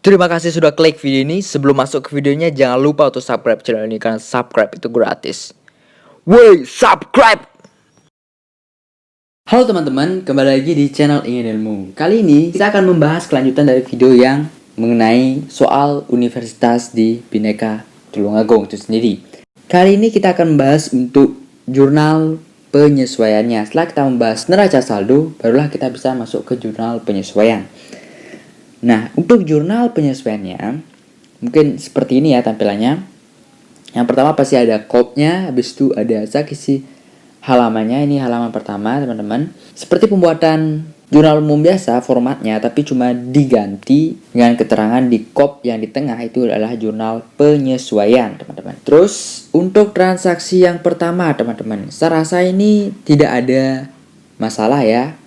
Terima kasih sudah klik video ini. Sebelum masuk ke videonya, jangan lupa untuk subscribe channel ini karena subscribe itu gratis. Woi, subscribe! Halo teman-teman, kembali lagi di channel Ingin Ilmu. Kali ini kita akan membahas kelanjutan dari video yang mengenai soal universitas di Bhinneka Tulungagung itu sendiri. Kali ini kita akan membahas untuk jurnal penyesuaiannya. Setelah kita membahas neraca saldo, barulah kita bisa masuk ke jurnal penyesuaian. Nah, untuk jurnal penyesuaiannya mungkin seperti ini ya tampilannya. Yang pertama pasti ada kopnya, habis itu ada isi halamannya. Ini halaman pertama, teman-teman. Seperti pembuatan jurnal umum biasa formatnya, tapi cuma diganti dengan keterangan di kop yang di tengah itu adalah jurnal penyesuaian, teman-teman. Terus untuk transaksi yang pertama, teman-teman, saya rasa ini tidak ada masalah ya.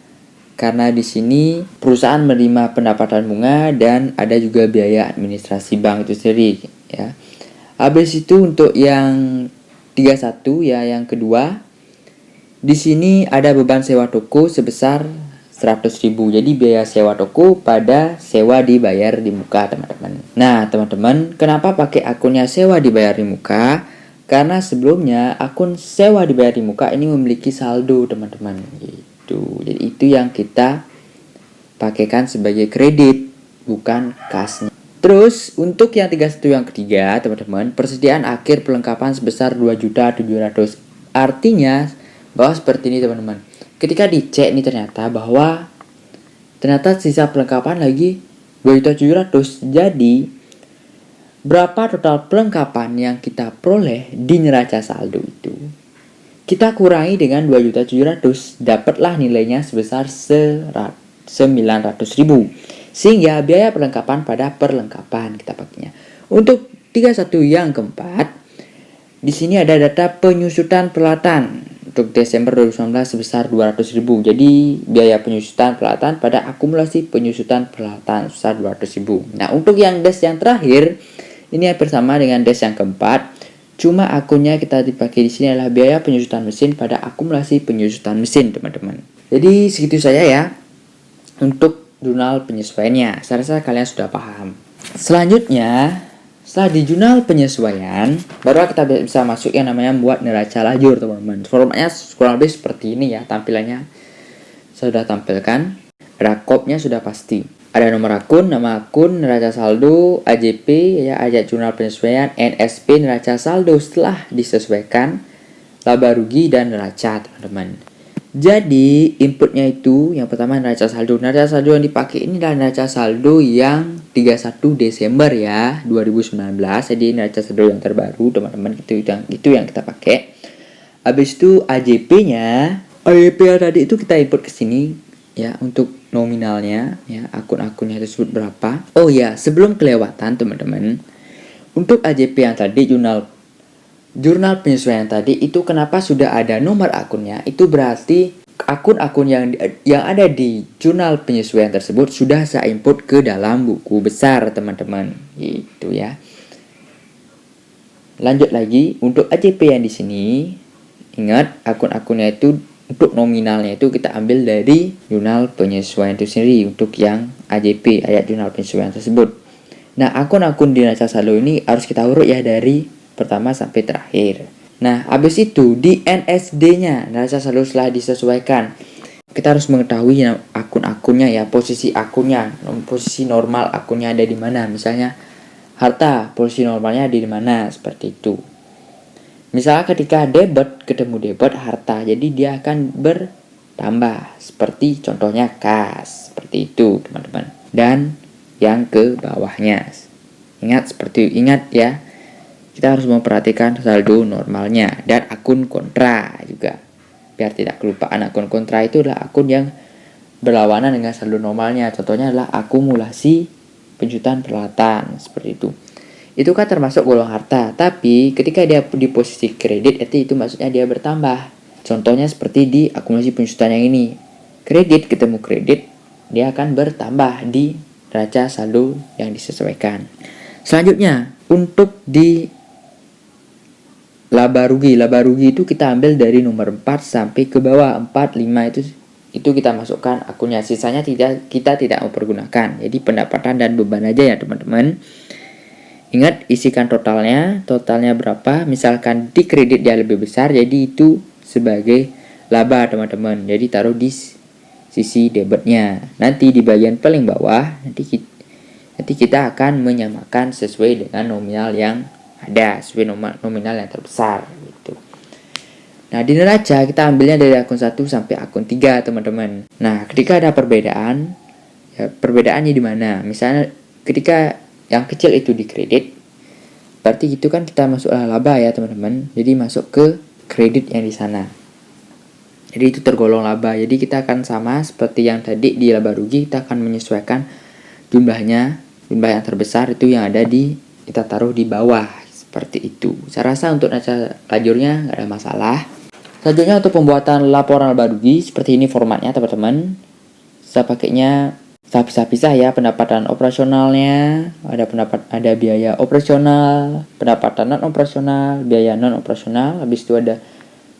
Karena di sini perusahaan menerima pendapatan bunga dan ada juga biaya administrasi bank itu sendiri ya. Habis itu untuk yang 31 ya, yang kedua, di sini ada beban sewa toko sebesar 100.000. Jadi biaya sewa toko pada sewa dibayar di muka, teman-teman. Nah, teman-teman, kenapa pakai akunnya sewa dibayar di muka? Karena sebelumnya akun sewa dibayar di muka ini memiliki saldo, teman-teman. Jadi itu yang kita pakaikan sebagai kredit, bukan kasnya. Terus untuk yang 31 yang ketiga, teman-teman, persediaan akhir perlengkapan sebesar 2.700.000. Artinya bahwa seperti ini, teman-teman. Ketika dicek nih ternyata sisa perlengkapan lagi 2.700.000. Jadi berapa total perlengkapan yang kita peroleh di neraca saldo itu? Kita kurangi dengan 2.700.000, dapatlah nilainya sebesar 900.000. Sehingga biaya perlengkapan pada perlengkapan kita pakainya. Untuk 31 yang keempat, di sini ada data penyusutan peralatan untuk Desember 2019 sebesar 200.000. Jadi biaya penyusutan peralatan pada akumulasi penyusutan peralatan sebesar 200.000. Nah, untuk yang des yang terakhir, ini hampir sama dengan des yang keempat. Cuma akunnya kita dipakai di sini adalah biaya penyusutan mesin pada akumulasi penyusutan mesin, teman-teman. Jadi segitu saja ya untuk jurnal penyesuaiannya. Saya rasa kalian sudah paham. Selanjutnya, setelah di jurnal penyesuaian, baru kita bisa masuk yang namanya membuat neraca lajur, teman-teman. Formatnya kurang lebih seperti ini ya tampilannya. Saya sudah tampilkan. Ada kopnya sudah pasti. Ada nomor akun, nama akun, neraca saldo, AJP, ya, ajak jurnal penyesuaian, NSP, neraca saldo setelah disesuaikan, laba rugi, dan neraca, teman-teman. Jadi, inputnya itu, yang pertama neraca saldo. Neraca saldo yang dipakai ini adalah neraca saldo yang 31 Desember ya, 2019. Jadi, neraca saldo yang terbaru, teman-teman. Itu yang kita pakai. Habis itu, AJP-nya. AJP yang tadi itu kita input ke sini ya, untuk nominalnya ya, akun-akunnya tersebut berapa. Oh ya, sebelum kelewatan, teman-teman, untuk AJP yang tadi, jurnal penyesuaian tadi itu kenapa sudah ada nomor akunnya? Itu berarti akun-akun yang ada di jurnal penyesuaian tersebut sudah saya input ke dalam buku besar, teman-teman. Itu ya. Lanjut lagi untuk AJP yang di sini, ingat akun-akunnya itu untuk nominalnya itu kita ambil dari jurnal penyesuaian itu sendiri untuk yang AJP, ayat jurnal penyesuaian tersebut. Nah, akun-akun di neraca saldo ini harus kita urut ya dari pertama sampai terakhir. Nah, habis itu di NSD-nya, neraca saldo setelah disesuaikan, kita harus mengetahui akun-akunnya ya, posisi akunnya, posisi normal akunnya ada di mana. Misalnya harta, posisi normalnya ada di mana, seperti itu. Misalnya ketika debit ketemu debit harta, jadi dia akan bertambah. Seperti contohnya kas, seperti itu, teman-teman. Dan yang ke bawahnya, ingat ya, kita harus memperhatikan saldo normalnya dan akun kontra juga. Biar tidak kelupaan, akun kontra itu adalah akun yang berlawanan dengan saldo normalnya. Contohnya adalah akumulasi penjutaan peralatan, seperti itu. Itu kan termasuk golongan harta, tapi ketika dia di posisi kredit itu maksudnya dia bertambah. Contohnya seperti di akumulasi penyusutan yang ini, kredit ketemu kredit, dia akan bertambah di neraca saldo yang disesuaikan. Selanjutnya untuk di laba rugi itu kita ambil dari nomor 4 sampai ke bawah. 4, 5 itu itu kita masukkan akunnya, sisanya kita tidak mempergunakan. Jadi pendapatan dan beban aja ya teman-teman. Ingat, isikan totalnya berapa. Misalkan di kredit dia lebih besar, jadi itu sebagai laba teman-teman. Jadi taruh di sisi debitnya. Nanti di bagian paling bawah nanti kita akan menyamakan sesuai dengan nominal yang ada, sesuai nominal yang terbesar gitu. Nah, di neraca kita ambilnya dari akun 1 sampai akun 3 teman-teman. Nah, ketika ada perbedaan, ya perbedaannya di mana? Misalnya ketika yang kecil itu di kredit, berarti itu kan kita masuk laba ya teman-teman. Jadi masuk ke kredit yang di sana. Jadi itu tergolong laba. Jadi kita akan sama seperti yang tadi di laba rugi, kita akan menyesuaikan jumlah yang terbesar itu yang ada kita taruh di bawah seperti itu. Saya rasa untuk neraca lajurnya nggak ada masalah. Selanjutnya untuk pembuatan laporan laba rugi, seperti ini formatnya teman-teman. Saya pakainya pisah-pisah ya, pendapatan operasionalnya, ada biaya operasional, pendapatan non operasional, biaya non operasional. Habis itu ada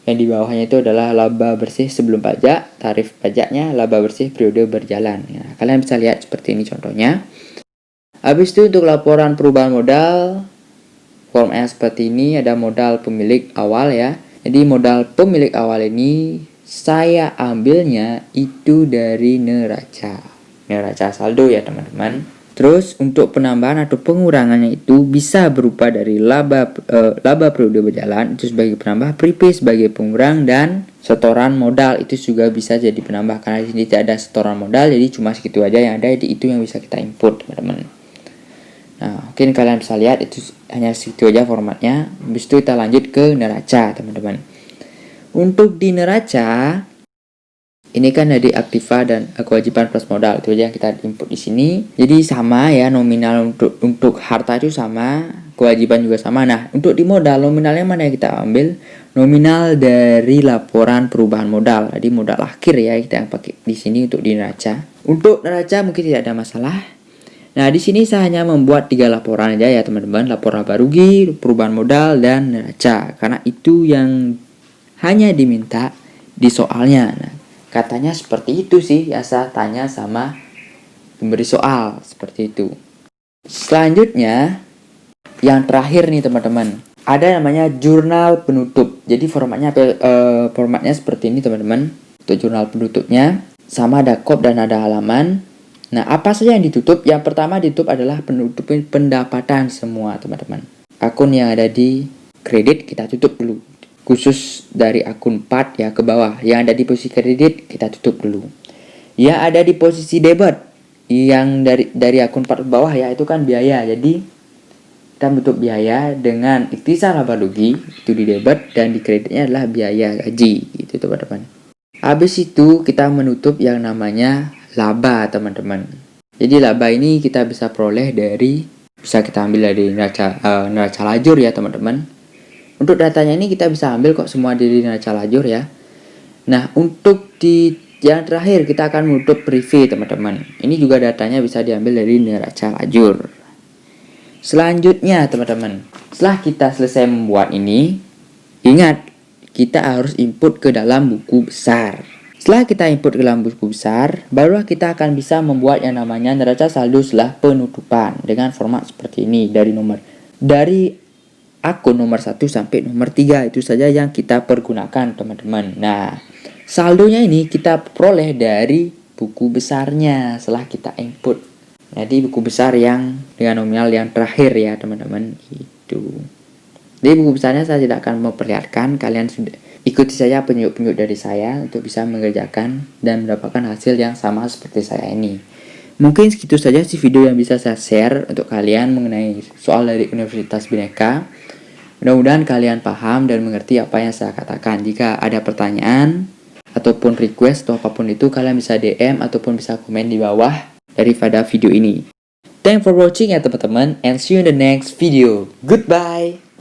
yang di bawahnya itu adalah laba bersih sebelum pajak, tarif pajaknya, laba bersih periode berjalan. Ya, kalian bisa lihat seperti ini contohnya. Habis itu untuk laporan perubahan modal, formnya seperti ini, ada modal pemilik awal ya. Jadi modal pemilik awal ini saya ambilnya itu dari neraca saldo ya teman-teman. Terus untuk penambahan atau pengurangannya itu bisa berupa dari laba periode berjalan itu sebagai penambah, prepay sebagai pengurang, dan setoran modal itu juga bisa jadi penambah. Karena di sini tidak ada setoran modal, jadi cuma segitu aja yang ada, jadi itu yang bisa kita input teman-teman. Nah, mungkin kalian bisa lihat itu hanya segitu aja formatnya. Habis itu kita lanjut ke neraca teman-teman. Untuk di neraca ini kan dari aktiva dan kewajiban plus modal, itu aja yang kita input di sini. Jadi sama ya, nominal untuk harta itu sama, kewajiban juga sama. Nah, untuk di modal, nominalnya mana yang kita ambil? Nominal dari laporan perubahan modal. Jadi modal akhir ya kita yang pakai di sini untuk di neraca. Untuk neraca mungkin tidak ada masalah. Nah, di sini saya hanya membuat 3 laporan aja ya teman-teman, laporan laba rugi, perubahan modal, dan neraca. Karena itu yang hanya diminta di soalnya. Nah, katanya seperti itu sih, ya saya tanya sama pemberi soal seperti itu. Selanjutnya, yang terakhir nih teman-teman, ada namanya jurnal penutup. Jadi formatnya seperti ini teman-teman. Untuk jurnal penutupnya sama ada kop dan ada halaman. Nah, apa saja yang ditutup? Yang pertama ditutup adalah penutupin pendapatan semua teman-teman. Akun yang ada di kredit kita tutup dulu. Khusus dari akun 4 ya ke bawah. Yang ada di posisi kredit kita tutup dulu. Yang ada di posisi debit, yang dari akun 4 ke bawah ya itu kan biaya. Jadi kita menutup biaya dengan ikhtisar laba rugi itu di debit, dan di kreditnya adalah biaya gaji gitu teman-teman. Habis itu kita menutup yang namanya laba teman-teman. Jadi laba ini kita bisa peroleh bisa kita ambil dari neraca lajur ya teman-teman. Untuk datanya ini kita bisa ambil kok semua dari neraca lajur ya. Nah, untuk di yang terakhir kita akan menutup private teman-teman. Ini juga datanya bisa diambil dari neraca lajur. Selanjutnya teman-teman, setelah kita selesai membuat ini, ingat kita harus input ke dalam buku besar. Setelah kita input ke dalam buku besar, barulah kita akan bisa membuat yang namanya neraca saldo setelah penutupan dengan format seperti ini, dari akun nomor 1 sampai nomor 3 itu saja yang kita pergunakan teman-teman. Nah, saldonya ini kita peroleh dari buku besarnya setelah kita input. Jadi buku besar yang dengan nominal yang terakhir ya teman-teman itu. Jadi buku besarnya saya tidak akan memperlihatkan, kalian sudah ikuti saja penyup-penyup dari saya untuk bisa mengerjakan dan mendapatkan hasil yang sama seperti saya ini. Mungkin segitu saja sih video yang bisa saya share untuk kalian mengenai soal dari Universitas Bhinneka. Mudah-mudahan kalian paham dan mengerti apa yang saya katakan. Jika ada pertanyaan ataupun request atau apapun itu, kalian bisa DM ataupun bisa komen di bawah daripada video ini. Thanks for watching ya teman-teman, and see you in the next video. Goodbye.